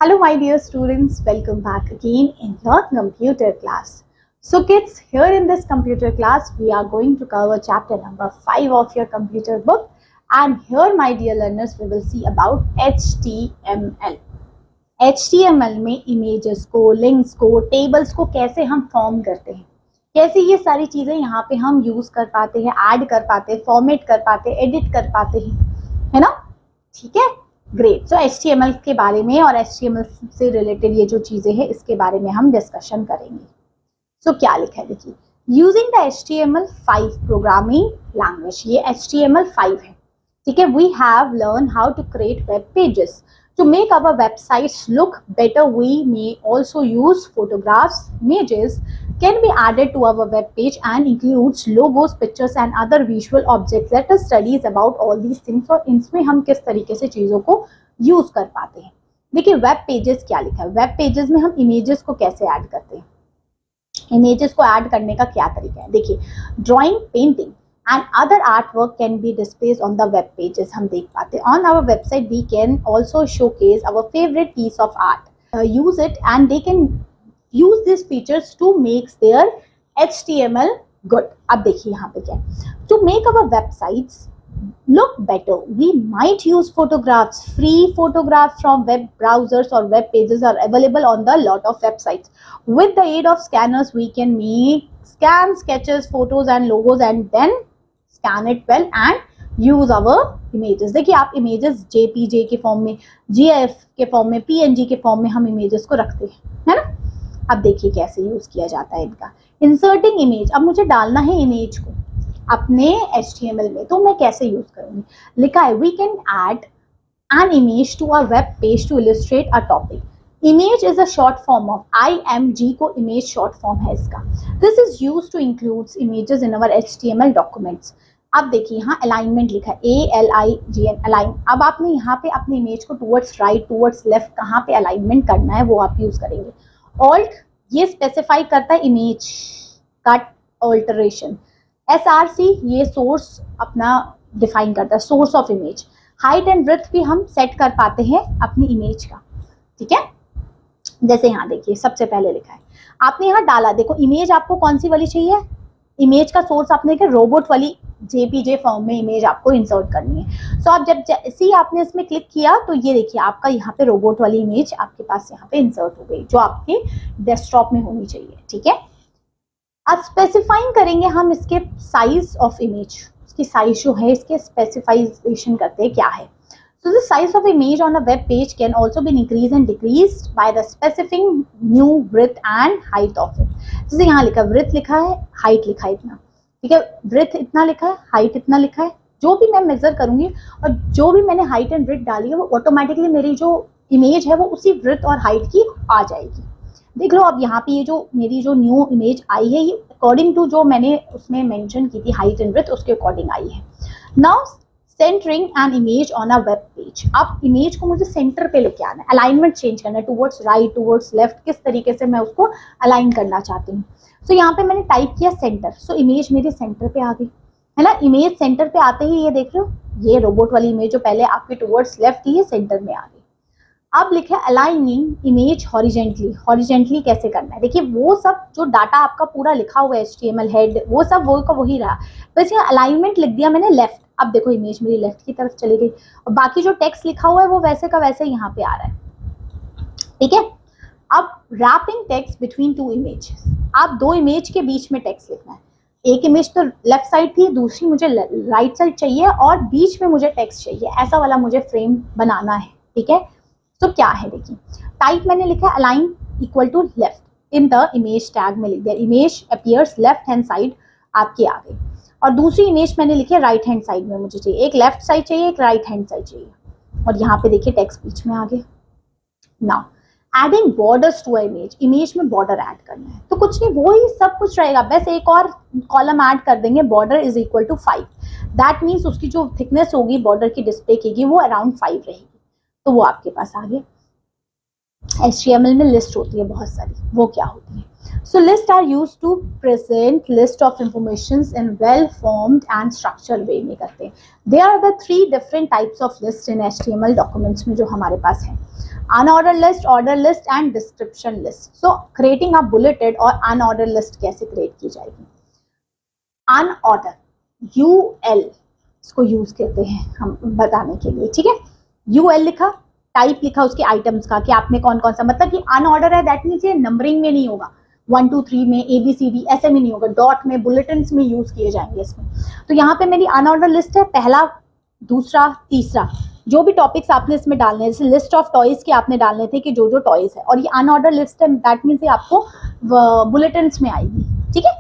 Hello my dear students, welcome back again in your computer class. So kids, here in this computer class we are going to cover chapter number 5 of your computer book, and here my dear learners we will see about HTML. HTML में images को, links को, tables को कैसे हम form करते हैं, कैसे ये सारी चीज़ें यहाँ पे हम यूज़ कर पाते हैं, ऐड कर पाते हैं, फॉर्मेट कर पाते हैं, एडिट कर पाते हैं, है ना? ठीक है, ग्रेट. सो HTML के बारे में और HTML से रिलेटेड ये जो चीज़ें हैं इसके बारे में हम डिस्कशन करेंगे. सो क्या लिखा है देखिए, using the HTML5 programming language. ये HTML5 है, ठीक है. We have learn how to create web pages. To make our websites look better, we may also use photographs. Images can be added to our web page and includes logos, pictures and other visual objects. Let us study about all these things और इनमें हम किस तरीके से चीज़ों को use कर पाते हैं. देखिए वेब पेजेस क्या लिखा है. वेब पेजेस में हम इमेजेस को कैसे ऐड करते हैं, इमेजेस को ऐड करने का क्या तरीका है. देखिए drawing, painting and other artwork can be displayed on the web pages. हम देख पाते हैं. On our website we can also showcase our favorite piece of art. Use it and they can use these features to make their HTML good. अब देखिए यहाँ पे क्या है. To make our websites look better, we might use photographs. Free photographs from web browsers or web pages are available on the lot of websites. With the aid of scanners, we can scan sketches, photos and logos and then scan it well and use our images. देखिए आप images JPG के form में, GIF के form में, PNG के form में हम images को रखते हैं, है ना. अब देखिए कैसे यूज किया जाता है इनका. Inserting image. अब मुझे डालना है इमेज को अपने HTML में, तो मैं कैसे यूज करूंगी. लिखा है we can add an image to a web page to illustrate a topic. Image is a short form of IMG को इमेज शॉर्ट फॉर्म है इसका. This is use to includes images in our HTML documents. अब देखिए यहाँ alignment लिखा है ALIGN, align. अब आपने यहाँ पे अपने इमेज को टूवर्ड्स राइट, टूवर्ड्स लेफ्ट कहाँ पे अलाइनमेंट करना है वो आप यूज करेंगे. ऑल्ट ये स्पेसिफाई करता है इमेज कट ऑल्टरेशन. SRC ये सोर्स अपना डिफाइन करता है, source of image. Height and breadth भी हम सेट कर पाते हैं अपनी इमेज का, ठीक है. जैसे यहाँ देखिए सबसे पहले लिखा है, आपने यहाँ डाला, देखो इमेज आपको कौन सी वाली चाहिए. इमेज का सोर्स आपने देखा रोबोट वाली JPG फॉर्म में इमेज आपको इंसर्ट करनी है. सो आप जब जैसे ही आपने इसमें क्लिक किया तो ये देखिए आपका यहाँ पे रोबोट वाली इमेज आपके पास यहाँ पे इंसर्ट हो गई, जो आपके डेस्कटॉप में होनी चाहिए, ठीक है. अब स्पेसिफाइंग करेंगे हम इसके साइज ऑफ इमेज. इसकी साइज जो है इसके स्पेसिफाइजेशन करते हैं क्या है. So the size of image on a web page can also be increased and decreased by the specifying new width and height of it. जैसे यहाँ लिखा है width लिखा है, height लिखा है इतना, ठीक है. width इतना लिखा है, height इतना लिखा है. जो भी मैं मेजर करूंगी और जो भी मैंने height and width डाली है वो ऑटोमेटिकली मेरी जो इमेज है वो उसी width और height की आ जाएगी. देख लो अब यहाँ पे ये जो मेरी जो न्यू इमेज आई है ये अकॉर्डिंग टू जो मैंने उसमें मेंशन की थी हाइट एंड width उसके अकॉर्डिंग आई है. Now centring an image on a web page. अब इमेज को मुझे सेंटर पे लेके आना है, अलाइनमेंट चेंज करना है, टूवर्ड्स राइट, टूवर्ड्स लेफ्ट, किस तरीके से मैं उसको अलाइन करना चाहती हूँ. सो यहाँ पे मैंने टाइप किया सेंटर. सो इमेज मेरी सेंटर पे आ गई, है ना. इमेज सेंटर पे आते ही ये देख रहे हो ये रोबोट वाली इमेज जो पहले आपकी टूवर्ड्स लेफ्ट थी ये सेंटर में आ गई. अब लिखा है अलाइनिंग इमेज हॉरिजेंटली. हॉरिजेंटली कैसे करना है, देखिए वो सब जो डाटा आपका पूरा लिखा हुआ है HTML हेड वो सब वो का वही रहा, बस यहाँ अलाइनमेंट लिख दिया मैंने लेफ्ट. अब देखो इमेज मेरी लेफ्ट की तरफ चली गई और बाकी जो टेक्स्ट लिखा हुआ है वो वैसे का वैसे यहाँ पे आ रहा है, ठीक है. अब wrapping text between two images. आप दो इमेज के बीच में टेक्स्ट लिखना है. एक इमेज तो लेफ्ट साइड थी, दूसरी मुझे राइट साइड चाहिए और बीच में मुझे टेक्स्ट चाहिए, ऐसा वाला मुझे फ्रेम बनाना है, ठीक है. तो क्या है देखिए, टाइप मैंने लिखा align equal to left. In the image tag में लिख दिया image appears left hand side आपकी आ गई. और दूसरी इमेज मैंने लिखी है राइट हैंड साइड में मुझे चाहिए, एक लेफ्ट साइड चाहिए एक राइट हैंड साइड चाहिए. और यहाँ पे देखिए टेक्स्ट बीच में आ गए. Now adding borders to image. Image में बॉर्डर ऐड करना है तो कुछ नहीं वही सब कुछ रहेगा, बस एक और कॉलम ऐड कर देंगे. Border is equal to 5. That means उसकी जो थिकनेस होगी बॉर्डर की डिस्प्ले की वो अराउंड 5 रहेगी. तो वो आपके पास आ गया. HTML में लिस्ट होती है बहुत सारी, वो क्या होती है. So lists are used to present list of informations in well-formed and structured way में करते हैं. There are the 3 different types of lists in HTML documents में जो हमारे पास हैं. Unordered list, order list and description list. So creating a bulleted और unorder list कैसे create की जाएगी. अनऑर्डर, यूएल इसको यूज करते हैं हम बताने के लिए. ठीक है, यूएल लिखा, टाइप लिखा उसके आइटम्स का कि आपने कौन कौन सा, मतलब कि अनऑर्डर है दैट मीन्स ये नंबरिंग में नहीं होगा, 1 2 3 में ABCD ऐसे में नहीं होगा, डॉट में, बुलेटिन में यूज किए जाएंगे इसमें. तो यहाँ पे मेरी अनऑर्डर लिस्ट है, पहला, दूसरा, तीसरा, जो भी टॉपिक्स आपने इसमें डालने हैं, जैसे लिस्ट ऑफ टॉयज के आपने डालने थे कि जो जो टॉयज है, और ये अनऑर्डर लिस्ट है दैट मीन्स ये आपको बुलेटिन में आएगी. ठीक है,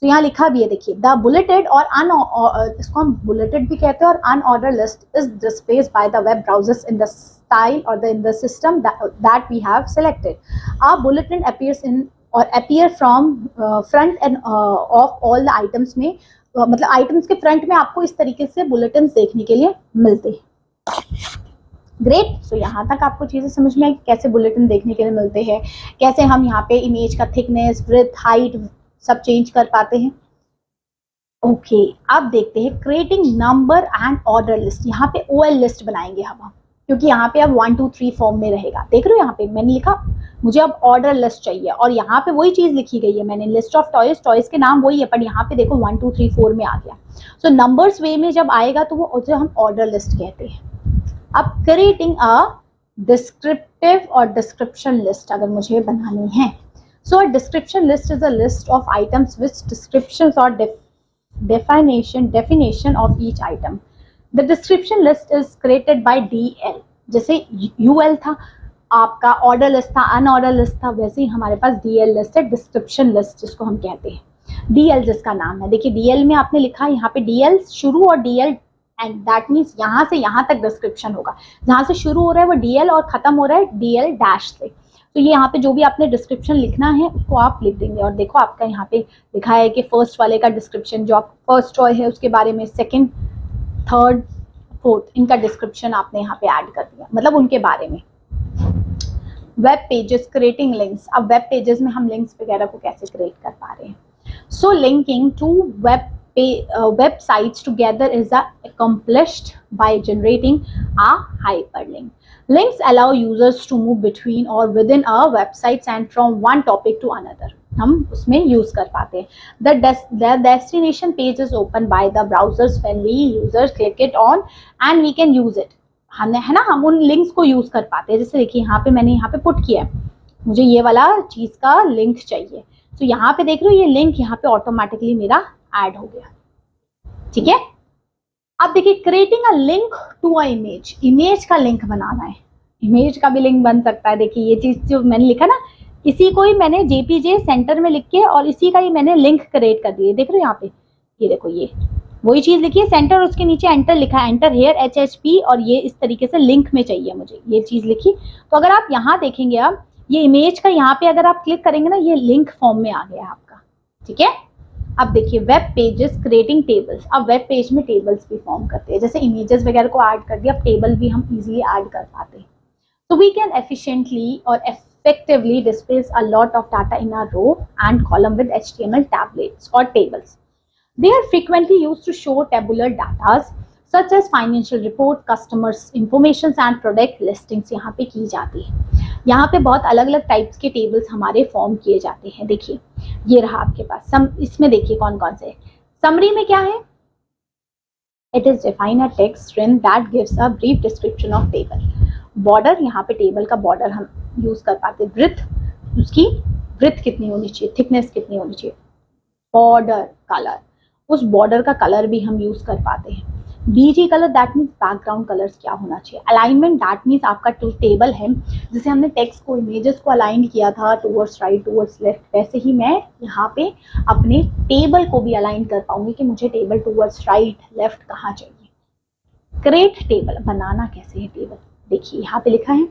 तो यहाँ लिखा भी है देखिए, द बुलेटेड और इसको हम बुलेटेड भी कहते हैं, और unorder list is displayed by the web browsers in the style और in the system that we have selected. A bulletin appears in और appear from front end of all the items में, मतलब items के front में आपको इस तरीके से बुलेटिन देखने के लिए मिलते हैं. ग्रेट. सो यहाँ तक आपको चीजें समझ में आई कैसे बुलेटिन देखने के लिए मिलते हैं, कैसे हम यहाँ पे इमेज का थिकनेस, विड्थ, हाइट सब चेंज कर पाते हैं. ओके, अब देखते हैं creating number and order list. यहाँ पे OL लिस्ट बनाएंगे हम, क्योंकि यहाँ पे अब 1 2 3 फॉर्म में रहेगा. देख रहे हो यहाँ पे मैंने लिखा मुझे अब ऑर्डर लिस्ट चाहिए, और यहाँ पे वही चीज लिखी गई है मैंने, लिस्ट ऑफ टॉयज, टॉयज के नाम वही है, पर यहाँ पे देखो 1 2 3 4 में आ गया. सो नंबर्स वे में जब आएगा तो वो उसे हम ऑर्डर लिस्ट कहते हैं. अब क्रिएटिंग अ डिस्क्रिप्टिव और डिस्क्रिप्शन लिस्ट अगर मुझे बनानी है. So a description list is a list of items with descriptions or definition of each item. The description list is created by DL. जैसे UL था आपका, ऑर्डर लिस्ट था, unordered list था, वैसे ही हमारे पास DL लिस्ट है, डिस्क्रिप्शन लिस्ट जिसको हम कहते हैं. DL जिसका नाम है, देखिए DL में आपने लिखा यहाँ पे DL शुरू और DL एंड दैट मीन्स यहाँ से यहाँ तक डिस्क्रिप्शन होगा. जहाँ से शुरू हो रहा है वो DL और खत्म हो रहा है DL डैश से. तो ये यहाँ पे जो भी आपने डिस्क्रिप्शन लिखना है उसको आप लिख देंगे. और देखो आपका यहाँ पे लिखा है कि फर्स्ट वाले का डिस्क्रिप्शन, जो आप फर्स्ट टॉय है उसके बारे में, सेकंड, थर्ड, फोर्थ, इनका डिस्क्रिप्शन आपने यहाँ पे ऐड कर दिया, मतलब उनके बारे में. Web pages, creating links. अब वेब पेजेस में हम लिंक्स वगैरह को कैसे क्रिएट कर पा रहे हैं. So linking to websites together is accomplished by generating a hyperlink. Links allow users to move between or within a websites and from one topic to another. हम उसमें यूज कर पाते हैं. The destination page is opened by the browsers when we users click it on and we can use it. है ना, हम उन links को यूज कर पाते हैं. जैसे देखिए यहाँ पे मैंने यहाँ पे पुट किया है, मुझे ये वाला चीज का लिंक चाहिए. तो यहाँ पे देख रहे हो ये लिंक यहाँ पे ऑटोमेटिकली मेरा ऐड हो गया. ठीक है, अब देखिए creating a link to a image. Image का लिंक बनाना है, इमेज का भी लिंक बन सकता है. देखिए ये चीज जो मैंने लिखा ना, इसी को ही मैंने JPJ सेंटर में लिख के और इसी का ही मैंने लिंक क्रिएट कर दिया. देख रहे हो यहाँ पे, ये देखो ये वही चीज लिखी है, सेंटर, उसके नीचे एंटर लिखा है, एंटर हेयर HHP, और ये इस तरीके से लिंक में चाहिए मुझे ये चीज लिखी. तो अगर आप यहाँ देखेंगे, अब ये इमेज का यहाँ पे अगर आप क्लिक करेंगे ना, ये लिंक फॉर्म में आ गया आपका. ठीक है, अब देखिए वेब पेजेस क्रिएटिंग टेबल्स. अब वेब पेज में टेबल्स भी फॉर्म करते हैं, जैसे इमेजेस वगैरह को ऐड कर दिया, अब टेबल भी हम इजीली ऐड कर पाते हैं. So we can efficiently or effectively display a lot of data in a row and column with HTML tablets or tables. They are frequently used to show tabular data such as financial report, customers information and product listings यहाँ पे की जाती है. यहाँ पे बहुत अलग अलग टाइप्स के टेबल्स हमारे फॉर्म किए जाते हैं. देखिए ये रहा आपके पास इसमें देखिए कौन कौन से. समरी में क्या है, it is define a text string that gives a brief description of table. Border, यहाँ पे टेबल का बॉर्डर हम यूज कर पाते हैं. ब्रिथ, उसकी ब्रिथ कितनी होनी चाहिए, थिकनेस कितनी होनी चाहिए. बॉर्डर कलर, उस बॉर्डर का कलर भी हम यूज कर पाते हैं. BG colour that means background colours क्या होना चाहिए. अलाइनमेंट दैट मीन्स आपका टेबल है, जैसे हमने टेक्स्ट को, इमेजेस को अलाइन किया था टूवर्ड्स राइट टूवर्ड्स लेफ्ट, वैसे ही मैं यहाँ पे अपने टेबल को भी अलाइन कर पाऊंगी कि मुझे टेबल टूवर्ड्स राइट लेफ्ट कहाँ चाहिए. क्रिएट टेबल, बनाना कैसे है टेबल, देखिए यहाँ पे लिखा है.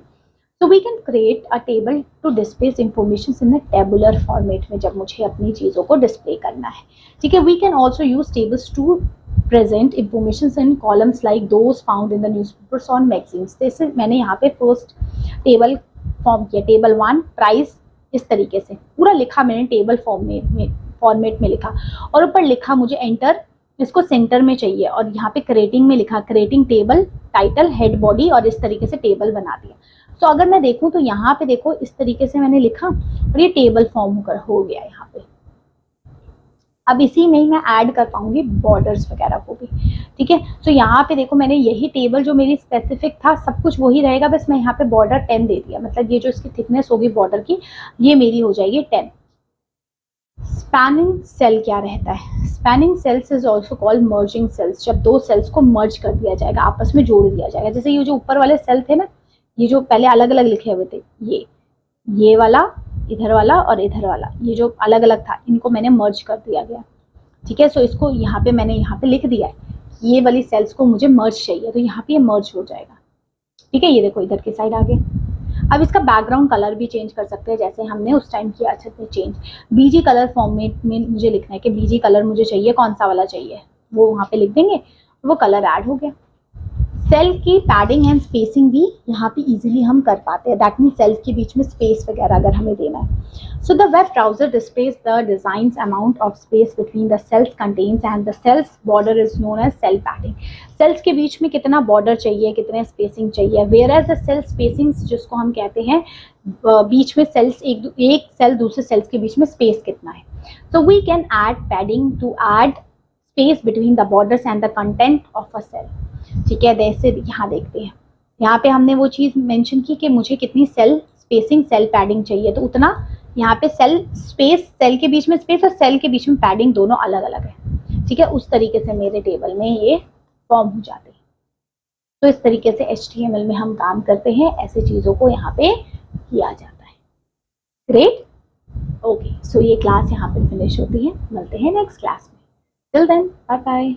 So we can create a table to display information in a tabular format में, जब मुझे अपनी चीज़ों को डिस्प्ले करना है. ठीक है, we can also use tables to present information in columns like those found in the newspapers और मैगजीन्स. जैसे मैंने यहाँ पे फर्स्ट टेबल फॉर्म किया, टेबल 1 प्राइस, इस तरीके से पूरा लिखा मैंने टेबल फॉर्मेट में लिखा, और ऊपर लिखा मुझे एंटर, इसको सेंटर में चाहिए, और यहाँ पे क्रिएटिंग में लिखा creating table, title, head, body, और इस तरीके से टेबल बना दिया. तो अगर मैं देखूं तो यहाँ पे देखो इस तरीके से मैंने लिखा और ये टेबल फॉर्म होकर हो गया यहाँ पे। अब इसी में ही मैं ऐड कर पाऊंगी बॉर्डर्स वगैरह को भी, ठीक है। तो यहाँ पे देखो मैंने यही टेबल जो मेरी स्पेसिफिक था सब कुछ वही रहेगा, बस मैं यहाँ पे बॉर्डर 10 दे दिया, मतलब ये जो इसकी थिकनेस होगी बॉर्डर की ये मेरी हो जाएगी 10। स्पैनिंग सेल क्या रहता है? Spanning cells is also called merging cells. जब दो सेल्स को मर्ज कर दिया जाएगा, आपस में जोड़ दिया जाएगा, जैसे ये जो ऊपर वाले सेल थे ना, ये जो पहले अलग अलग लिखे हुए थे, ये वाला, इधर वाला और इधर वाला, ये जो अलग अलग था इनको मैंने मर्ज कर दिया गया, ठीक है। सो इसको यहाँ पे मैंने यहाँ पे लिख दिया है, ये वाली सेल्स को मुझे मर्ज चाहिए, तो यहाँ पे ये मर्ज हो जाएगा, ठीक है। ये देखो इधर की साइड आगे। अब इसका बैकग्राउंड कलर भी चेंज कर सकते हैं, जैसे हमने उस टाइम किया अच्छे से चेंज। बीजी कलर फॉर्मेट में मुझे लिखना है कि बीजी कलर मुझे चाहिए, कौन सा वाला चाहिए, वो वहाँ पे लिख देंगे, वो कलर ऐड हो गया। सेल की पैडिंग एंड स्पेसिंग भी यहाँ पे इजीली हम कर पाते हैं, दैट मीन सेल के बीच में स्पेस वगैरह अगर हमें देना है। So the web browser displays the designs amount of space between the cells contents and the cells border is known as cell padding. Cells के बीच में कितना बॉर्डर चाहिए, कितने स्पेसिंग चाहिए, whereas the cell spacings जिसको हम कहते हैं बीच में सेल्स एक सेल दूसरे सेल्स के बीच में स्पेस कितना है। So we can add padding to add space between the borders and the content of a cell, ठीक है। जैसे यहाँ देखते हैं, यहाँ पे हमने वो चीज़ मेंशन की कि मुझे कितनी सेल स्पेसिंग, सेल पैडिंग चाहिए, तो उतना यहाँ पे सेल स्पेस, सेल के बीच में स्पेस और सेल के बीच में पैडिंग दोनों अलग अलग है, ठीक है। उस तरीके से मेरे टेबल में ये फॉर्म हो जाते हैं। तो इस तरीके से HTML में हम काम करते हैं, ऐसे चीज़ों को यहाँ पे किया जाता है। Great, okay. सो ये क्लास यहाँ पे फिनिश होती है, मिलते हैं नेक्स्ट क्लास में। Till then bye bye.